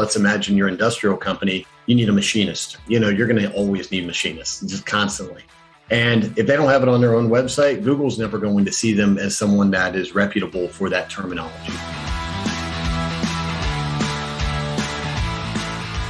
let's imagine your industrial company, you need a machinist. You're going to always need machinists, just constantly. And if they don't have it on their own website, Google's never going to see them as someone that is reputable for that terminology.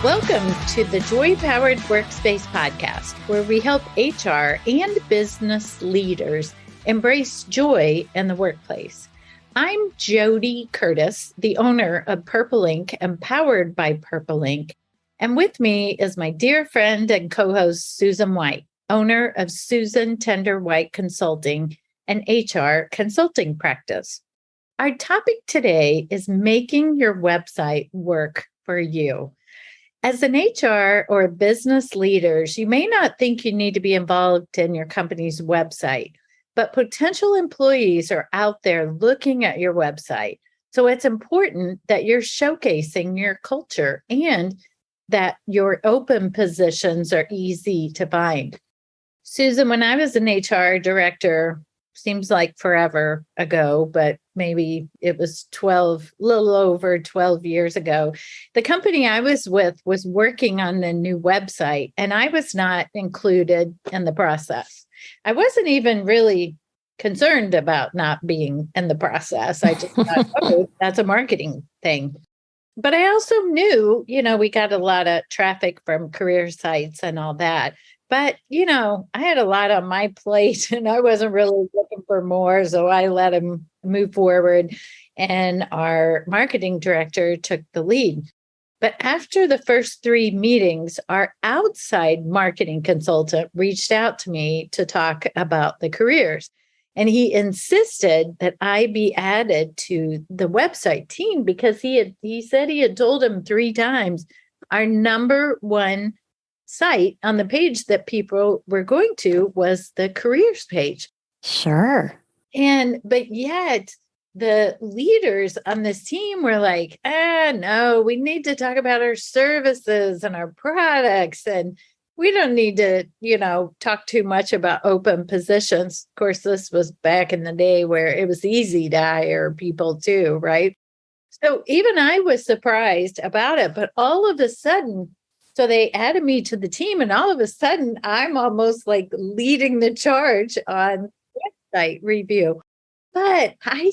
Welcome to the Joy-Powered Workspace podcast, where we help HR and business leaders embrace joy in the workplace. I'm Jody Curtis, the owner of Purple Ink and powered by Purple Ink. And with me is my dear friend and co-host, Susan White, owner of Susan Tender White Consulting, an HR consulting practice. Our topic today is making your website work for you. As an HR or business leaders, you may not think you need to be involved in your company's website, but potential employees are out there looking at your website. So it's important that you're showcasing your culture and that your open positions are easy to find. Susan, when I was an HR director, seems like forever ago, but maybe it was little over 12 years ago, the company I was with was working on a new website, and I was not included in the process. I wasn't even really concerned about not being in the process. I just thought, oh, that's a marketing thing. But I also knew, we got a lot of traffic from career sites and all that. But, I had a lot on my plate and I wasn't really looking for more. So I let him move forward and our marketing director took the lead. But after the first 3 meetings, our outside marketing consultant reached out to me to talk about the careers. And he insisted that I be added to the website team because he said he had told him 3 times our number one site on the page that people were going to was the careers page. Sure. But yet the leaders on this team were like, no, we need to talk about our services and our products. And we don't need to, talk too much about open positions. Of course, this was back in the day where it was easy to hire people too, right? So even I was surprised about it, but all of a sudden, so they added me to the team, and all of a sudden, I'm almost like leading the charge on website review. But I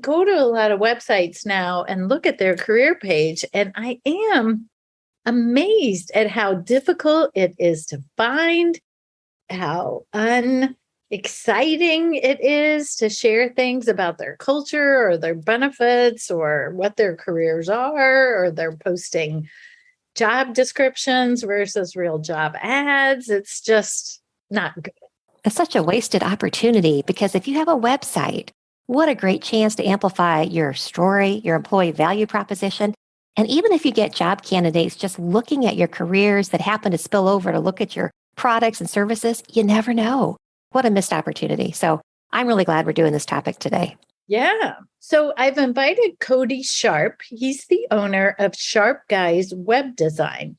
go to a lot of websites now and look at their career page, and I am amazed at how difficult it is to find, how unexciting it is to share things about their culture or their benefits or what their careers are, or they're posting job descriptions versus real job ads. It's just not good. It's such a wasted opportunity because if you have a website, what a great chance to amplify your story, your employee value proposition. And even if you get job candidates just looking at your careers that happen to spill over to look at your products and services, you never know. What a missed opportunity. So I'm really glad we're doing this topic today. Yeah. So I've invited Cody Sharp. He's the owner of Sharp Guys Web Design.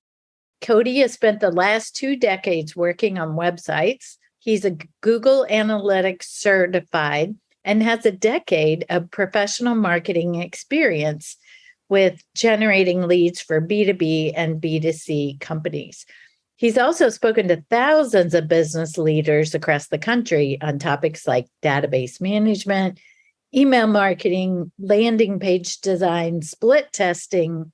Cody has spent the last 2 decades working on websites. He's a Google Analytics certified and has a decade of professional marketing experience with generating leads for B2B and B2C companies. He's also spoken to thousands of business leaders across the country on topics like database management, email marketing, landing page design, split testing,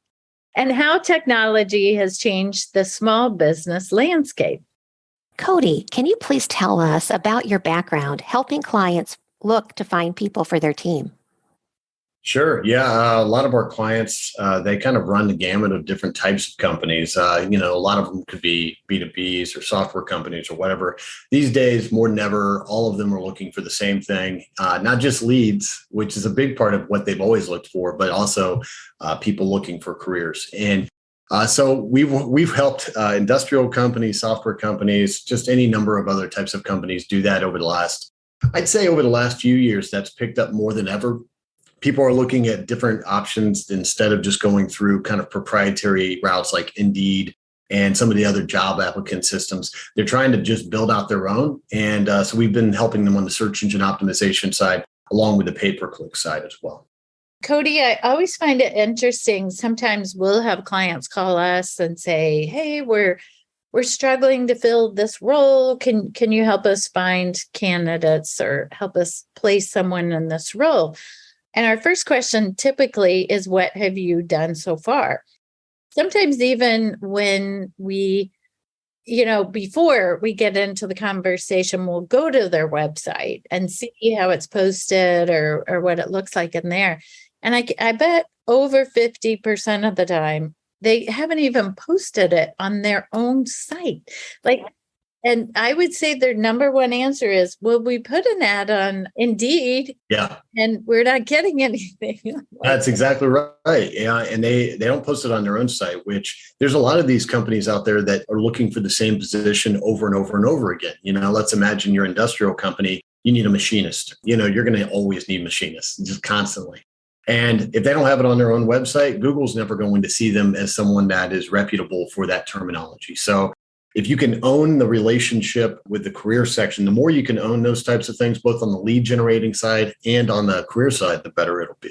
and how technology has changed the small business landscape. Cody, can you please tell us about your background helping clients look to find people for their team? Sure. Yeah. A lot of our clients, they kind of run the gamut of different types of companies. A lot of them could be B2Bs or software companies or whatever. These days, more than ever, all of them are looking for the same thing, not just leads, which is a big part of what they've always looked for, but also people looking for careers. And so we've helped industrial companies, software companies, just any number of other types of companies do that over the last few years. That's picked up more than ever. People are looking at different options instead of just going through kind of proprietary routes like Indeed and some of the other job applicant systems. They're trying to just build out their own. And so we've been helping them on the search engine optimization side, along with the pay-per-click side as well. Cody, I always find it interesting. Sometimes we'll have clients call us and say, "Hey, we're struggling to fill this role. Can you help us find candidates or help us place someone in this role?" And our first question typically is, "What have you done so far?" Sometimes even when we, before we get into the conversation, we'll go to their website and see how it's posted or what it looks like in there. And I bet over 50% of the time, they haven't even posted it on their own site. And I would say their number one answer is, "Well, we put an ad on Indeed, Yeah, and we're not getting anything." that's exactly right. Yeah, and they don't post it on their own site, which there's a lot of these companies out there that are looking for the same position over and over and over again. Let's imagine your industrial company, you need a machinist. You're going to always need machinists just constantly. And if they don't have it on their own website, Google's never going to see them as someone that is reputable for that terminology. So if you can own the relationship with the career section, the more you can own those types of things, both on the lead generating side and on the career side, the better it'll be,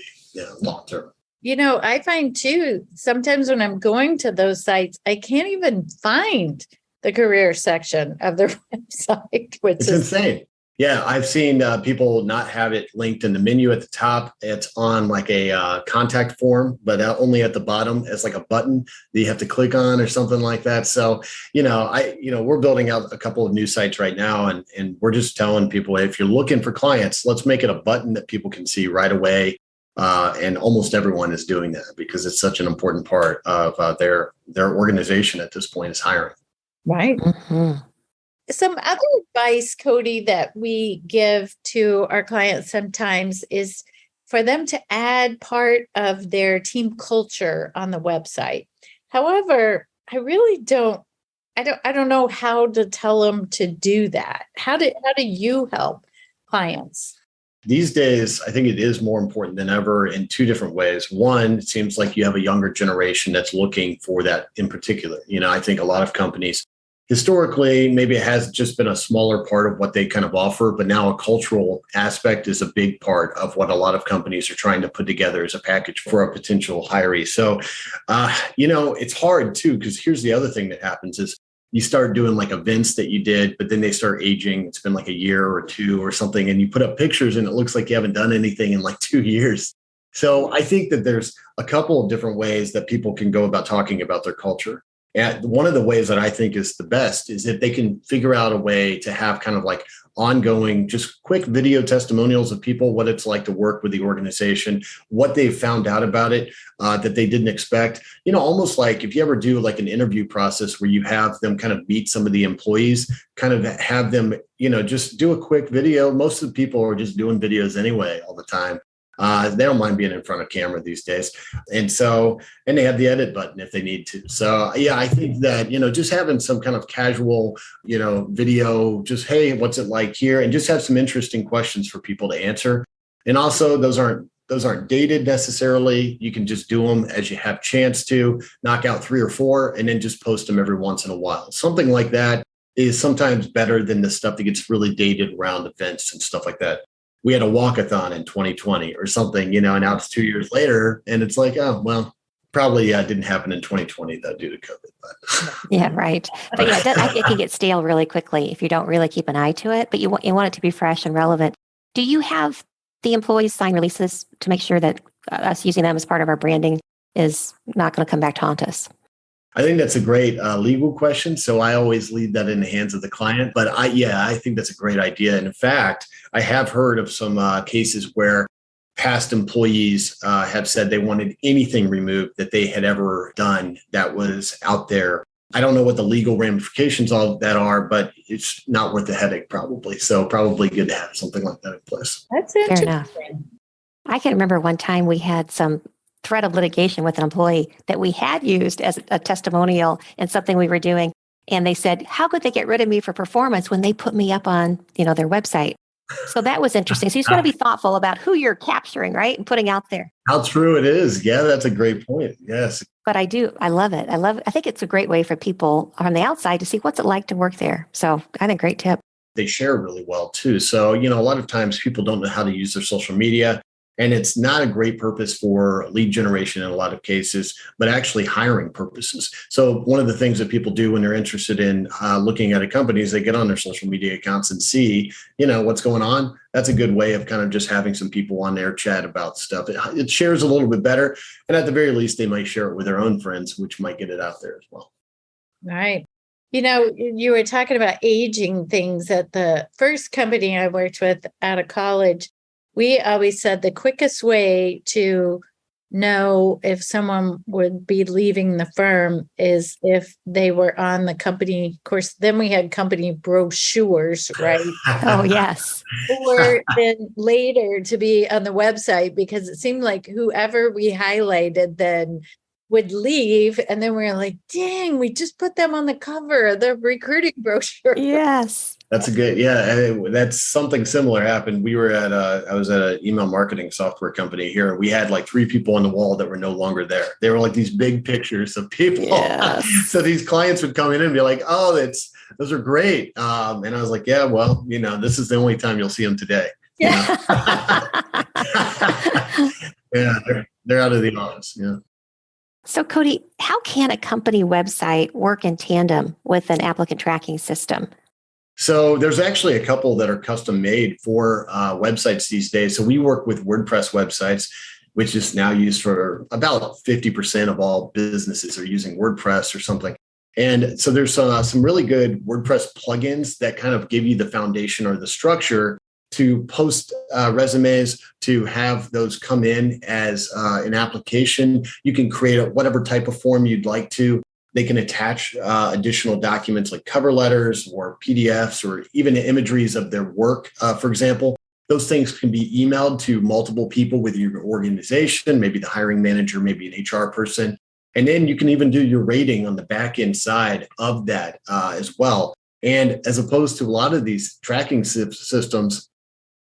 long term. I find too, sometimes when I'm going to those sites, I can't even find the career section of their website, which It's is insane. Yeah, I've seen people not have it linked in the menu at the top. It's on like a contact form, but only at the bottom as like a button that you have to click on or something like that. So, we're building out a couple of new sites right now, and we're just telling people, if you're looking for clients, let's make it a button that people can see right away. And almost everyone is doing that because it's such an important part of their organization at this point is hiring. right. Mhm. Some other advice, Cody, that we give to our clients sometimes is for them to add part of their team culture on the website. However, I don't know how to tell them to do that. How do you help clients? These days, I think it is more important than ever in two different ways. One, it seems like you have a younger generation that's looking for that in particular. I think a lot of companies historically, maybe it has just been a smaller part of what they kind of offer, but now a cultural aspect is a big part of what a lot of companies are trying to put together as a package for a potential hiree. So, it's hard too, because here's the other thing that happens is you start doing like events that you did, but then they start aging. It's been like a year or two or something, and you put up pictures and it looks like you haven't done anything in like 2 years. So I think that there's a couple of different ways that people can go about talking about their culture. And one of the ways that I think is the best is if they can figure out a way to have kind of like ongoing, just quick video testimonials of people, what it's like to work with the organization, what they've found out about it that they didn't expect. Almost like if you ever do like an interview process where you have them kind of meet some of the employees, kind of have them, just do a quick video. Most of the people are just doing videos anyway all the time. They don't mind being in front of camera these days. And they have the edit button if they need to. So yeah, I think that, just having some kind of casual, video, just, hey, what's it like here? And just have some interesting questions for people to answer. And also those aren't dated necessarily. You can just do them as you have chance to knock out 3 or 4 and then just post them every once in a while. Something like that is sometimes better than the stuff that gets really dated around events and stuff like that. We had a walkathon in 2020 or something, and now it's 2 years later and it's like, oh, well, probably didn't happen in 2020 though, due to COVID. But. Yeah, right. But yeah, it can get stale really quickly if you don't really keep an eye to it, but you want it to be fresh and relevant. Do you have the employees sign releases to make sure that us using them as part of our branding is not going to come back to haunt us? I think that's a great legal question. So I always leave that in the hands of the client. But I think that's a great idea. And in fact, I have heard of some cases where past employees have said they wanted anything removed that they had ever done that was out there. I don't know what the legal ramifications of that are, but it's not worth the headache probably. So probably good to have something like that in place. That's Fair interesting. enough. I can remember one time we had some threat of litigation with an employee that we had used as a testimonial in something we were doing. And they said, how could they get rid of me for performance when they put me up on, their website? So that was interesting. So you just want to be thoughtful about who you're capturing, right? And putting out there. How true it is. Yeah, that's a great point. Yes. But I love it. I think it's a great way for people on the outside to see what's it like to work there. So I think great tip. They share really well too. So, a lot of times people don't know how to use their social media. And it's not a great purpose for lead generation in a lot of cases, but actually hiring purposes. So one of the things that people do when they're interested in looking at a company is they get on their social media accounts and see, what's going on. That's a good way of kind of just having some people on there chat about stuff. It shares a little bit better. And at the very least, they might share it with their own friends, which might get it out there as well. Right. You were talking about aging things. At the first company I worked with out of college, we always said the quickest way to know if someone would be leaving the firm is if they were on the company. Of course, then we had company brochures, right? Oh, yes. Or then later to be on the website, because it seemed like whoever we highlighted then would leave. And then we were like, dang, we just put them on the cover of the recruiting brochure. Yes. That's a good, that's something similar happened. I was at an email marketing software company here. And we had like 3 people on the wall that were no longer there. They were like these big pictures of people. Yes. So these clients would come in and be like, oh, those are great. And I was like, yeah, well, this is the only time you'll see them today. Yeah. Yeah, they're out of the office. Yeah. So Cody, how can a company website work in tandem with an applicant tracking system? So there's actually a couple that are custom made for websites these days. So we work with WordPress websites, which is now used for about 50% of all businesses are using WordPress or something. And so there's some really good WordPress plugins that kind of give you the foundation or the structure to post resumes, to have those come in as an application. You can create whatever type of form you'd like to. They can attach additional documents like cover letters or PDFs or even imageries of their work, for example. Those things can be emailed to multiple people with your organization, maybe the hiring manager, maybe an HR person. And then you can even do your rating on the back end side of that as well. And as opposed to a lot of these tracking systems,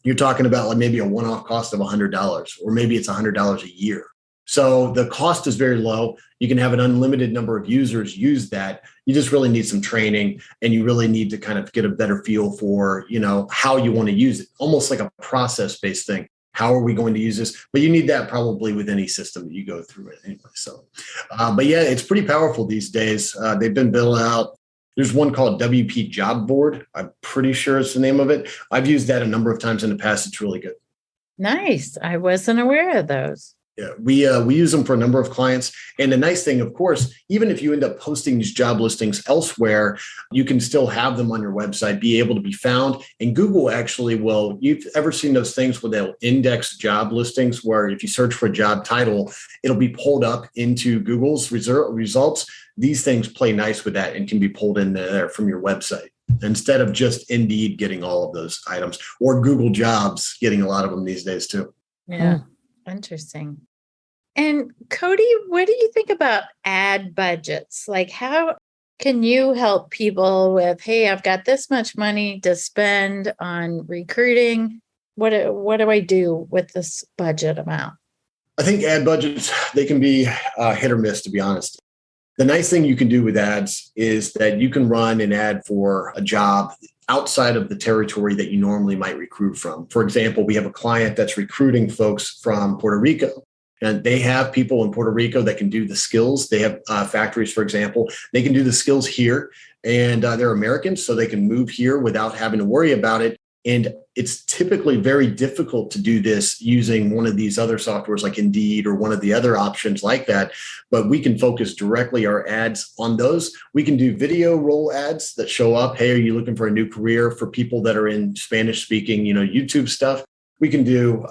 you're talking about like maybe a one-off cost of $100, or maybe it's $100 a year. So the cost is very low. You can have an unlimited number of users use that. You just really need some training, and you really need to kind of get a better feel for, how you want to use it, almost like a process-based thing. How are we going to use this? But you need that probably with any system that you go through it anyway. So, but yeah, it's pretty powerful these days. They've been built out. There's one called WP Job Board. I'm pretty sure it's the name of it. I've used that a number of times in the past. It's really good. Nice. I wasn't aware of those. Yeah, we use them for a number of clients. And the nice thing, of course, even if you end up posting these job listings elsewhere, you can still have them on your website, be able to be found. And Google actually will, you've ever seen those things where they'll index job listings, where if you search for a job title, it'll be pulled up into Google's results. These things play nice with that and can be pulled in there from your website, instead of just Indeed getting all of those items, or Google Jobs getting a lot of them these days too. Yeah. Interesting. And Cody, what do you think about ad budgets? Like, how can you help people with, hey, I've got this much money to spend on recruiting. What do I do with this budget amount? I think ad budgets, they can be hit or miss, to be honest. The nice thing you can do with ads is that you can run an ad for a job outside of the territory that you normally might recruit from. For example, we have a client that's recruiting folks from Puerto Rico, and they have people in Puerto Rico that can do the skills. They have factories, for example, they can do the skills here, and they're Americans, so they can move here without having to worry about it. And it's typically very difficult to do this using one of these other softwares like Indeed or one of the other options like that. But we can focus directly our ads on those. We can do video role ads that show up. Hey, are you looking for a new career, for people that are in Spanish speaking, YouTube stuff? We can do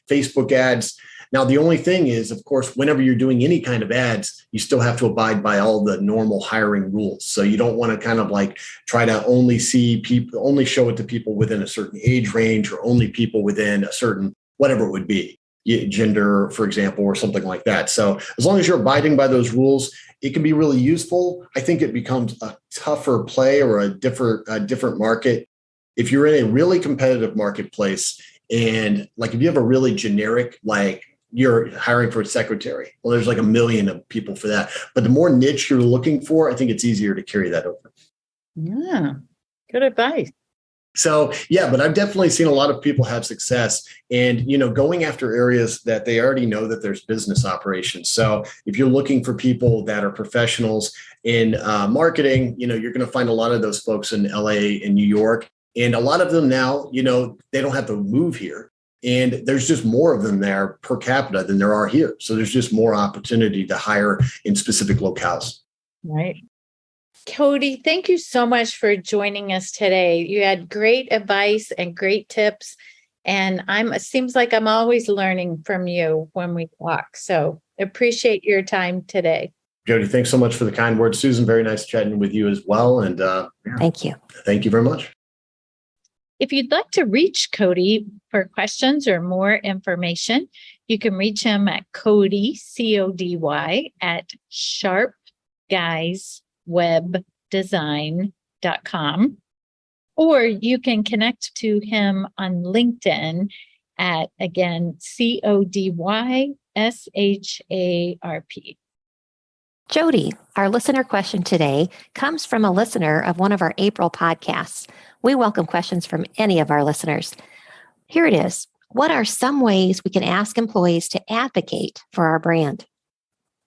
Facebook ads. Now, the only thing is, of course, whenever you're doing any kind of ads, you still have to abide by all the normal hiring rules. So you don't want to kind of like try to only show it to people within a certain age range, or only people within a certain, whatever it would be, gender, for example, or something like that. So as long as you're abiding by those rules, it can be really useful. I think it becomes a tougher play, or a different market if you're in a really competitive marketplace. And like if you have a really generic, like you're hiring for a secretary, well, there's like a million of people for that. But the more niche you're looking for, I think it's easier to carry that over. Yeah, good advice. So yeah, but I've definitely seen a lot of people have success and, going after areas that they already know that there's business operations. So if you're looking for people that are professionals in marketing, you're going to find a lot of those folks in LA and New York. And a lot of them now, they don't have to move here. And there's just more of them there per capita than there are here. So there's just more opportunity to hire in specific locales. Right. Cody, thank you so much for joining us today. You had great advice and great tips. And it seems like I'm always learning from you when we talk. So appreciate your time today. Jody, thanks so much for the kind words. Susan, very nice chatting with you as well. And thank you. Thank you very much. If you'd like to reach Cody for questions or more information, you can reach him at Cody, CODY, at sharpguyswebdesign.com. Or you can connect to him on LinkedIn at, again, CODYSHARP. Jody, our listener question today comes from a listener of one of our April podcasts. We welcome questions from any of our listeners. Here it is. What are some ways we can ask employees to advocate for our brand?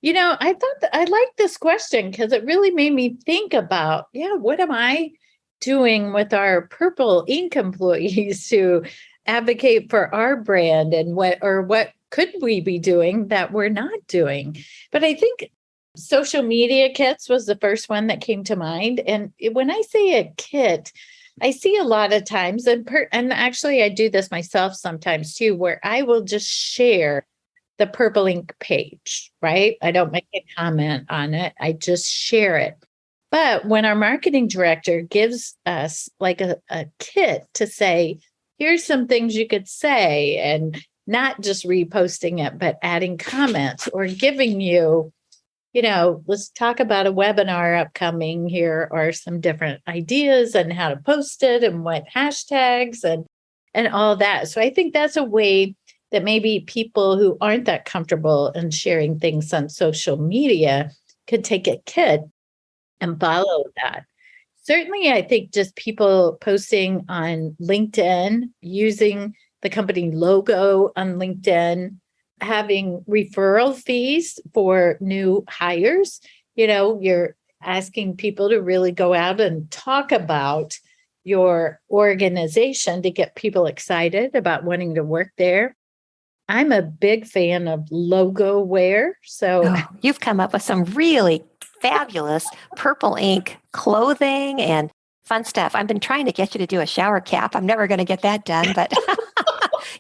I thought that I liked this question because it really made me think about, what am I doing with our Purple Ink employees to advocate for our brand, and what could we be doing that we're not doing? But I think social media kits was the first one that came to mind. And when I say a kit, I see a lot of times, and actually I do this myself sometimes too, where I will just share the Purple Ink page, right? I don't make a comment on it. I just share it. But when our marketing director gives us like a kit to say, here's some things you could say, and not just reposting it, but adding comments or giving you, let's talk about a webinar upcoming. Here are some different ideas and how to post it and what hashtags and all that. So I think that's a way that maybe people who aren't that comfortable in sharing things on social media could take a kit and follow that. Certainly, I think just people posting on LinkedIn, using the company logo on LinkedIn, having referral fees for new hires. You're asking people to really go out and talk about your organization to get people excited about wanting to work there. I'm a big fan of logo wear. So you've come up with some really fabulous Purple Ink clothing and fun stuff. I've been trying to get you to do a shower cap. I'm never going to get that done, but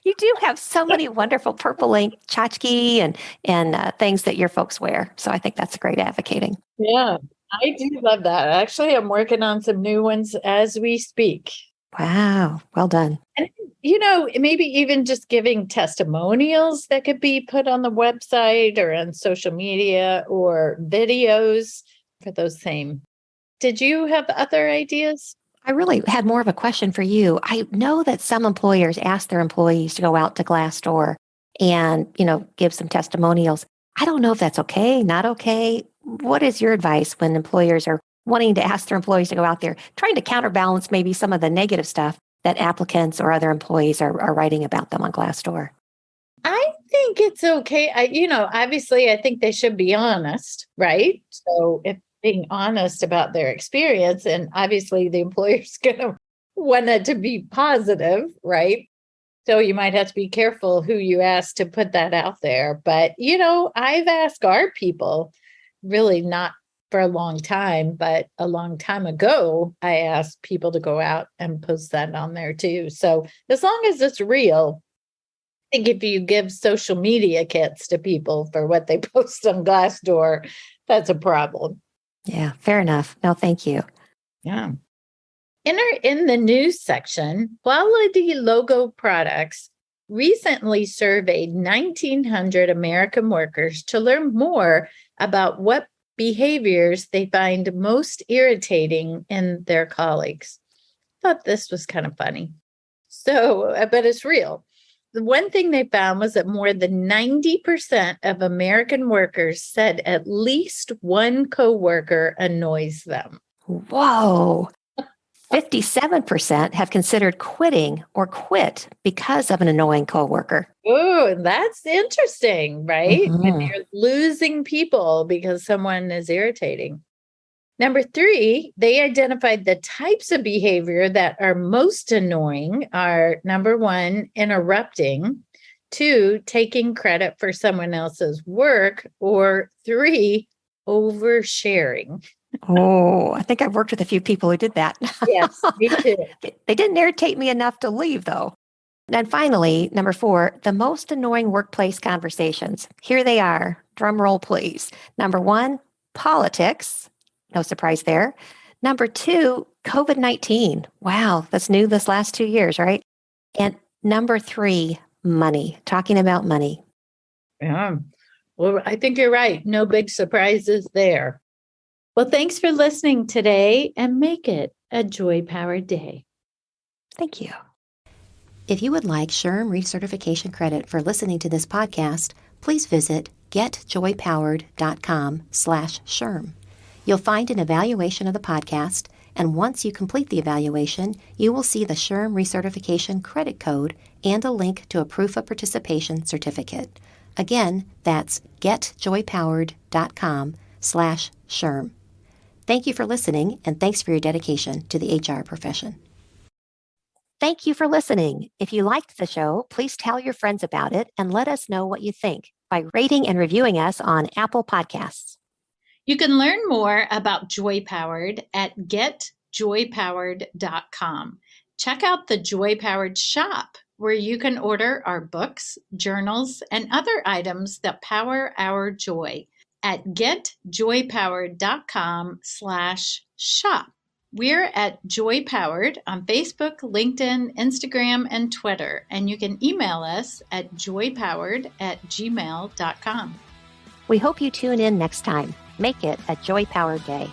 you do have so many wonderful Purple Ink tchotchke and things that your folks wear. So I think that's great advocating. Yeah, I do love that. Actually, I'm working on some new ones as we speak. Wow. Well done. And, maybe even just giving testimonials that could be put on the website or on social media or videos for those same. Did you have other ideas? I really had more of a question for you. I know that some employers ask their employees to go out to Glassdoor and, give some testimonials. I don't know if that's okay, not okay. What is your advice when employers are wanting to ask their employees to go out there, trying to counterbalance maybe some of the negative stuff that applicants or other employees are writing about them on Glassdoor? I think it's okay. Obviously, I think they should be honest, right? So if being honest about their experience, and obviously the employer's going to want it to be positive, right? So you might have to be careful who you ask to put that out there. But, I've asked our people, really not for a long time, but a long time ago, I asked people to go out and post that on there too. So as long as it's real, I think if you give social media kits to people for what they post on Glassdoor, that's a problem. Yeah, fair enough. No, thank you. Yeah. In the news section, Quality Logo Products recently surveyed 1,900 American workers to learn more about what behaviors they find most irritating in their colleagues. I thought this was kind of funny. So, but it's real. The one thing they found was that more than 90% of American workers said at least one coworker annoys them. Whoa. 57% have considered quitting or quit because of an annoying coworker. Oh, that's interesting, right? If Mhm. you're losing people because someone is irritating. Number 3, they identified the types of behavior that are most annoying are number 1, interrupting, 2, taking credit for someone else's work, or 3, oversharing. Oh, I think I've worked with a few people who did that. Yes, me too. They didn't irritate me enough to leave, though. And finally, number 4, the most annoying workplace conversations. Here they are. Drum roll, please. Number 1, politics. No surprise there. Number 2, COVID-19. Wow, that's new this last 2 years, right? And number 3, money. Talking about money. Yeah. Well, I think you're right. No big surprises there. Well, thanks for listening today and make it a joy-powered day. Thank you. If you would like SHRM recertification credit for listening to this podcast, please visit getjoypowered.com/SHRM. You'll find an evaluation of the podcast, and once you complete the evaluation, you will see the SHRM recertification credit code and a link to a proof of participation certificate. Again, that's getjoypowered.com/SHRM. Thank you for listening, and thanks for your dedication to the HR profession. Thank you for listening. If you liked the show, please tell your friends about it and let us know what you think by rating and reviewing us on Apple Podcasts. You can learn more about Joy Powered at getjoypowered.com. Check out the Joy Powered shop, where you can order our books, journals, and other items that power our joy at getjoypowered.com/shop. We're at Joy Powered on Facebook, LinkedIn, Instagram, and Twitter, and you can email us at joypowered@gmail.com. We hope you tune in next time. Make it a joy-powered day.